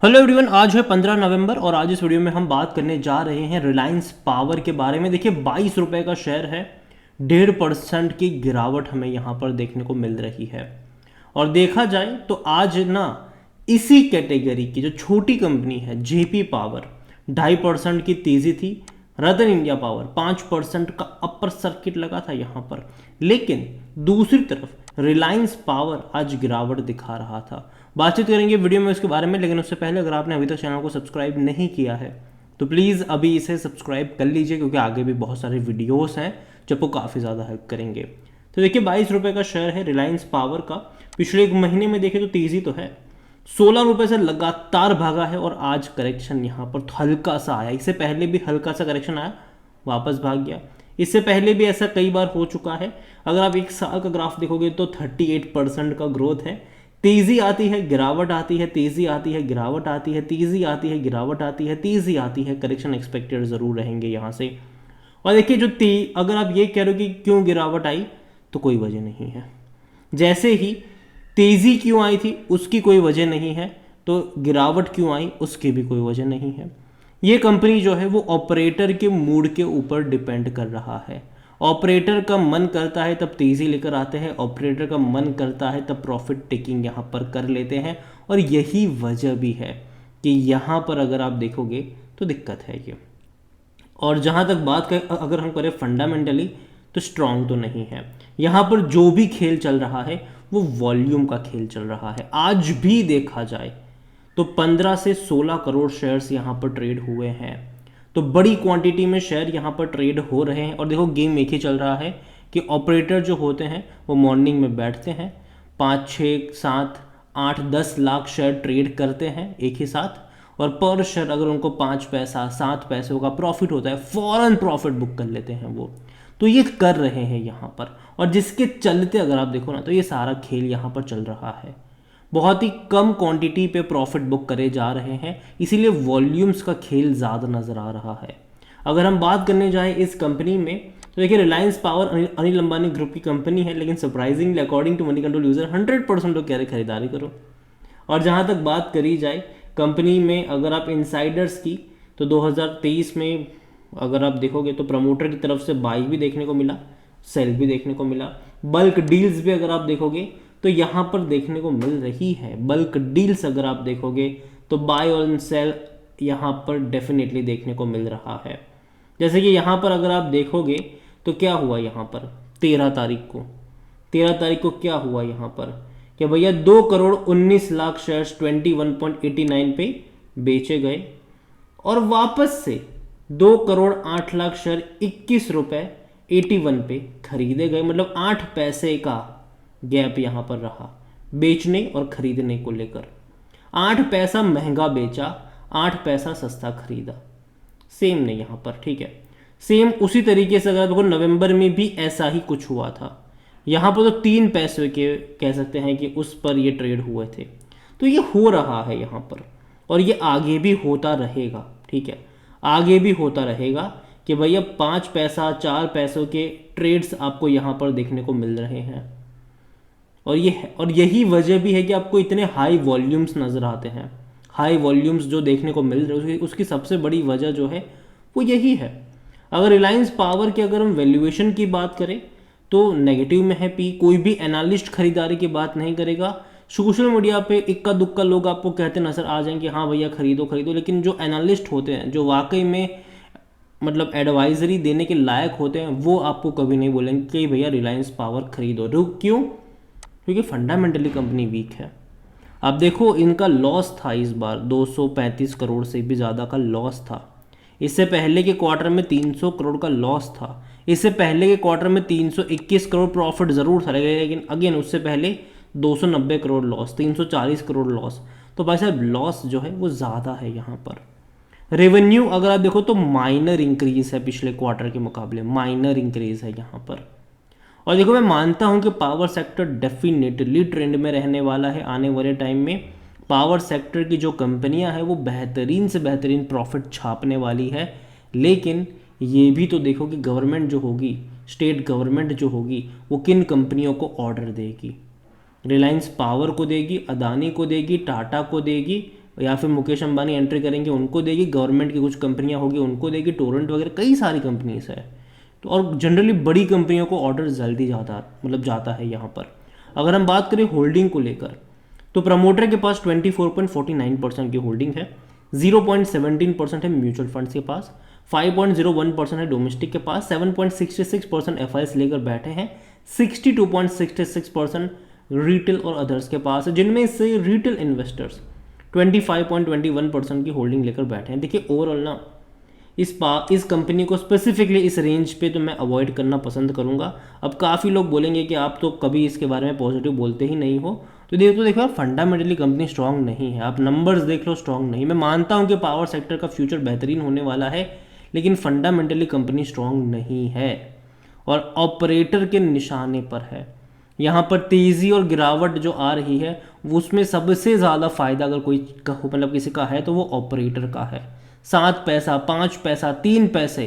Hello everyone, आज है 15 नवंबर और आज इस वीडियो में हम बात करने जा रहे हैं रिलायंस पावर के बारे में। देखिए 22 रुपये का शेयर है, 1.5% की गिरावट हमें यहाँ पर देखने को मिल रही है। और देखा जाए तो आज ना इसी कैटेगरी की जो छोटी कंपनी है जेपी पावर 2.5% की तेजी थी, रतन इंडिया पावर 5% का अपर सर्किट लगा था यहाँ पर। लेकिन दूसरी तरफ रिलायंस पावर आज गिरावट दिखा रहा था। बातचीत करेंगे वीडियो में उसके बारे में, लेकिन उससे पहले अगर आपने अभी तक चैनल को सब्सक्राइब नहीं किया है तो प्लीज़ अभी इसे सब्सक्राइब कर लीजिए, क्योंकि आगे भी बहुत सारे वीडियोस हैं जो आपको काफ़ी ज़्यादा हेल्प करेंगे। तो देखिए 22 रुपये का शेयर है रिलायंस पावर का। पिछले एक महीने में देखें तो तेज़ी तो है, 16 रुपये से लगातार भागा है और आज करेक्शन यहाँ पर हल्का सा आया। इससे पहले भी हल्का सा करेक्शन आया, वापस भाग गया। इससे पहले भी ऐसा कई बार हो चुका है। अगर आप एक साल का ग्राफ देखोगे तो 38% का ग्रोथ है। तेजी आती है, गिरावट आती है, तेजी आती है, गिरावट आती है, तेजी आती है, गिरावट आती है, तेजी आती है। करेक्शन एक्सपेक्टेड जरूर रहेंगे यहाँ से। और देखिए अगर आप ये कह रहे हो कि क्यों गिरावट आई, तो कोई वजह नहीं है। जैसे ही तेजी क्यों आई थी उसकी कोई वजह नहीं है, तो गिरावट क्यों आई उसकी भी कोई वजह नहीं है। ये कंपनी जो है वो ऑपरेटर के मूड के ऊपर डिपेंड कर रहा है। ऑपरेटर का मन करता है तब तेजी लेकर आते हैं, ऑपरेटर का मन करता है तब प्रॉफिट टेकिंग यहाँ पर कर लेते हैं। और यही वजह भी है कि यहाँ पर अगर आप देखोगे तो दिक्कत है ये। और जहाँ तक बात कर अगर हम करें फंडामेंटली, तो स्ट्रांग तो नहीं है। यहाँ पर जो भी खेल चल रहा है वो वॉल्यूम का खेल चल रहा है। आज भी देखा जाए तो 15 से 16 करोड़ शेयर्स यहाँ पर ट्रेड हुए हैं। तो बड़ी क्वांटिटी में शेयर यहाँ पर ट्रेड हो रहे हैं। और देखो गेम एक ही चल रहा है कि ऑपरेटर जो होते हैं वो मॉर्निंग में बैठते हैं, 5, 6, 7, 8, 10 लाख शेयर ट्रेड करते हैं एक ही साथ। और पर शेयर अगर उनको 5 पैसा 7 पैसों का प्रॉफिट होता है, फौरन प्रॉफिट बुक कर लेते हैं वो। तो ये कर रहे हैं यहाँ पर, और जिसके चलते अगर आप देखो ना तो ये सारा खेल यहाँ पर चल रहा है। बहुत ही कम क्वांटिटी पे प्रॉफिट बुक करे जा रहे हैं, इसीलिए वॉल्यूम्स का खेल ज़्यादा नज़र आ रहा है। अगर हम बात करने जाए इस कंपनी में, तो देखिए रिलायंस पावर अनिल अंबानी ग्रुप की कंपनी है, लेकिन surprisingly according to Moneycontrol user 100% लोग कह रहे खरीदारी करो। और जहाँ तक बात करी जाए कंपनी में अगर आप इनसाइडर्स की, तो 2023 में अगर आप देखोगे तो प्रमोटर की तरफ से बाई भी देखने को मिला, सेल भी देखने को मिला। बल्क डील्स भी अगर आप देखोगे तो यहाँ पर देखने को मिल रही है। बल्क डील्स अगर आप देखोगे तो बाय और सेल यहाँ पर डेफिनेटली देखने को मिल रहा है। जैसे कि यहाँ पर अगर आप देखोगे तो क्या हुआ यहाँ पर 13 तारीख को क्या हुआ यहाँ पर, कि भैया 2 करोड़ 19 लाख शेयर्स 21.89 पे बेचे गए और वापस से 2 करोड़ 8 लाख शेयर 21 रुपये 81 पे खरीदे गए। मतलब 8 पैसे का गैप यहाँ पर रहा बेचने और खरीदने को लेकर। 8 पैसा महंगा बेचा, 8 पैसा सस्ता खरीदा। सेम नहीं यहाँ पर, ठीक है। सेम उसी तरीके से अगर देखो नवंबर में भी ऐसा ही कुछ हुआ था। यहाँ पर तो 3 पैसे के कह सकते हैं कि उस पर ये ट्रेड हुए थे। तो ये हो रहा है यहाँ पर, और ये आगे भी होता रहेगा, ठीक है। आगे भी होता रहेगा कि भैया 5 पैसा 4 पैसों के ट्रेड्स आपको यहाँ पर देखने को मिल रहे हैं। और यही वजह भी है कि आपको इतने हाई वॉल्यूम्स नज़र आते हैं। हाई वॉल्यूम्स जो देखने को मिल रहे हैं उसकी सबसे बड़ी वजह जो है वो यही है। अगर रिलायंस पावर की अगर हम वैल्यूएशन की बात करें तो नेगेटिव में है पी। कोई भी एनालिस्ट खरीदारी की बात नहीं करेगा। सोशल मीडिया पे इक्का दुक्का लोग आपको कहते नजर आ जाएंगे हाँ भैया खरीदो खरीदो, लेकिन जो एनालिस्ट होते हैं जो वाकई में मतलब एडवाइजरी देने के लायक होते हैं वो आपको कभी नहीं बोलेंगे कि भैया रिलायंस पावर खरीदो। रुक क्यों? क्योंकि फंडामेंटली कंपनी वीक है। अब देखो इनका लॉस था इस बार 235 करोड़ से भी ज़्यादा का लॉस था। इससे पहले के क्वार्टर में 300 करोड़ का लॉस था। इससे पहले के क्वार्टर में 321 करोड़ प्रॉफिट ज़रूर था, लेकिन अगेन उससे पहले 290 करोड़ लॉस, 340 करोड़ लॉस। तो भाई साहब लॉस जो है वो ज़्यादा है यहाँ पर। रेवेन्यू अगर आप देखो तो माइनर इंक्रीज है, पिछले क्वार्टर के मुकाबले माइनर इंक्रीज है यहाँ पर। और देखो मैं मानता हूँ कि पावर सेक्टर डेफिनेटली ट्रेंड में रहने वाला है आने वाले टाइम में। पावर सेक्टर की जो कंपनियां हैं वो बेहतरीन से बेहतरीन प्रॉफिट छापने वाली है। लेकिन ये भी तो देखो कि गवर्नमेंट जो होगी, स्टेट गवर्नमेंट जो होगी, वो किन कंपनियों को ऑर्डर देगी। रिलायंस पावर को देगी, अदानी को देगी, टाटा को देगी, या फिर मुकेश अंबानी एंट्री करेंगे उनको देगी, गवर्नमेंट की कुछ कंपनियां होगी उनको देगी, टोरेंट वगैरह कई सारी कंपनीज है। तो और जनरली बड़ी कंपनियों को ऑर्डर जल्दी जाता है यहाँ पर। अगर हम बात करें होल्डिंग को लेकर, तो प्रमोटर के पास 24.49% की होल्डिंग है, 0.17% है म्यूचुअल फंड्स के पास, 5.01% है डोमेस्टिक के पास, 7.66% एफआईएस लेकर बैठे हैं, 62.66% रिटेल और अदर्स के पास है, जिनमें से रिटेल इन्वेस्टर्स 25.21% की होल्डिंग लेकर बैठे हैं। देखिए ओवरऑल ना इस कंपनी को स्पेसिफिकली इस रेंज पे तो मैं अवॉइड करना पसंद करूंगा। अब काफ़ी लोग बोलेंगे कि आप तो कभी इसके बारे में पॉजिटिव बोलते ही नहीं हो, तो देखो यार फंडामेंटली कंपनी स्ट्रांग नहीं है, आप नंबर्स देख लो स्ट्रांग नहीं। मैं मानता हूं कि पावर सेक्टर का फ्यूचर बेहतरीन होने वाला है, लेकिन फंडामेंटली कंपनी स्ट्रांग नहीं है और ऑपरेटर के निशाने पर है। यहाँ पर तेज़ी और गिरावट जो आ रही है वो उसमें सबसे ज़्यादा फायदा अगर कोई मतलब किसी का है तो वो ऑपरेटर का है। 7 पैसा 5 पैसा 3 पैसे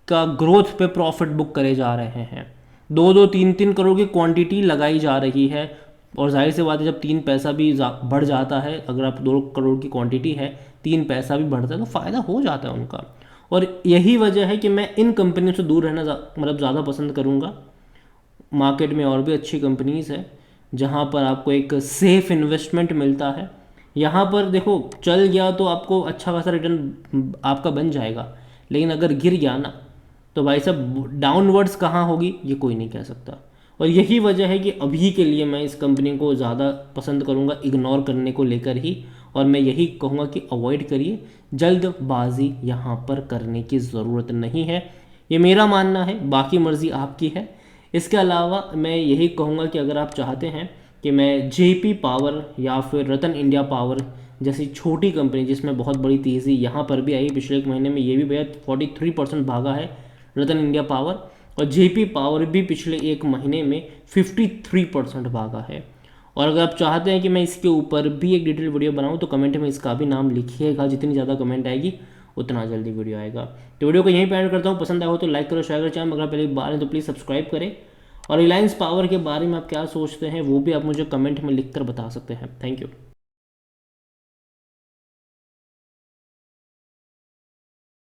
का ग्रोथ पे प्रॉफिट बुक करे जा रहे हैं, 2-2 3-3 करोड़ की क्वांटिटी लगाई जा रही है। और जाहिर सी बात है जब 3 पैसा भी बढ़ जाता है, अगर आप 2 करोड़ की क्वांटिटी है 3 पैसा भी बढ़ता है तो फ़ायदा हो जाता है उनका। और यही वजह है कि मैं इन कंपनियों से दूर रहना मतलब ज़्यादा पसंद करूँगा। मार्केट में और भी अच्छी कंपनीज़ है जहाँ पर आपको एक सेफ इन्वेस्टमेंट मिलता है। यहाँ पर देखो चल गया तो आपको अच्छा खासा रिटर्न आपका बन जाएगा, लेकिन अगर गिर गया ना तो भाई साहब डाउनवर्ड्स कहाँ होगी ये कोई नहीं कह सकता। और यही वजह है कि अभी के लिए मैं इस कंपनी को ज़्यादा पसंद करूँगा इग्नोर करने को लेकर ही, और मैं यही कहूँगा कि अवॉइड करिए, जल्दबाजी यहाँ पर करने की ज़रूरत नहीं है, ये मेरा मानना है, बाकी मर्ज़ी आपकी है। इसके अलावा मैं यही कहूँगा कि अगर आप चाहते हैं कि मैं जेपी पावर या फिर रतन इंडिया पावर जैसी छोटी कंपनी जिसमें बहुत बड़ी तेज़ी यहाँ पर भी आई पिछले एक महीने में, ये भी भैया 43% भागा है रतन इंडिया पावर, और जेपी पावर भी पिछले एक महीने में 53% भागा है। और अगर आप चाहते हैं कि मैं इसके ऊपर भी एक डिटेल वीडियो बनाऊं तो कमेंट में इसका भी नाम लिखिएगा, जितनी ज़्यादा कमेंट आएगी उतना जल्दी वीडियो आएगा। तो वीडियो को यहीं पे एंड करता हूँ, पसंद आया हो तो लाइक करो, शेयर करो, चैनल अगर पहले बार है तो प्लीज़ सब्सक्राइब करें। और रिलायंस पावर के बारे में आप क्या सोचते हैं वो भी आप मुझे कमेंट में लिख कर बता सकते हैं। Thank you.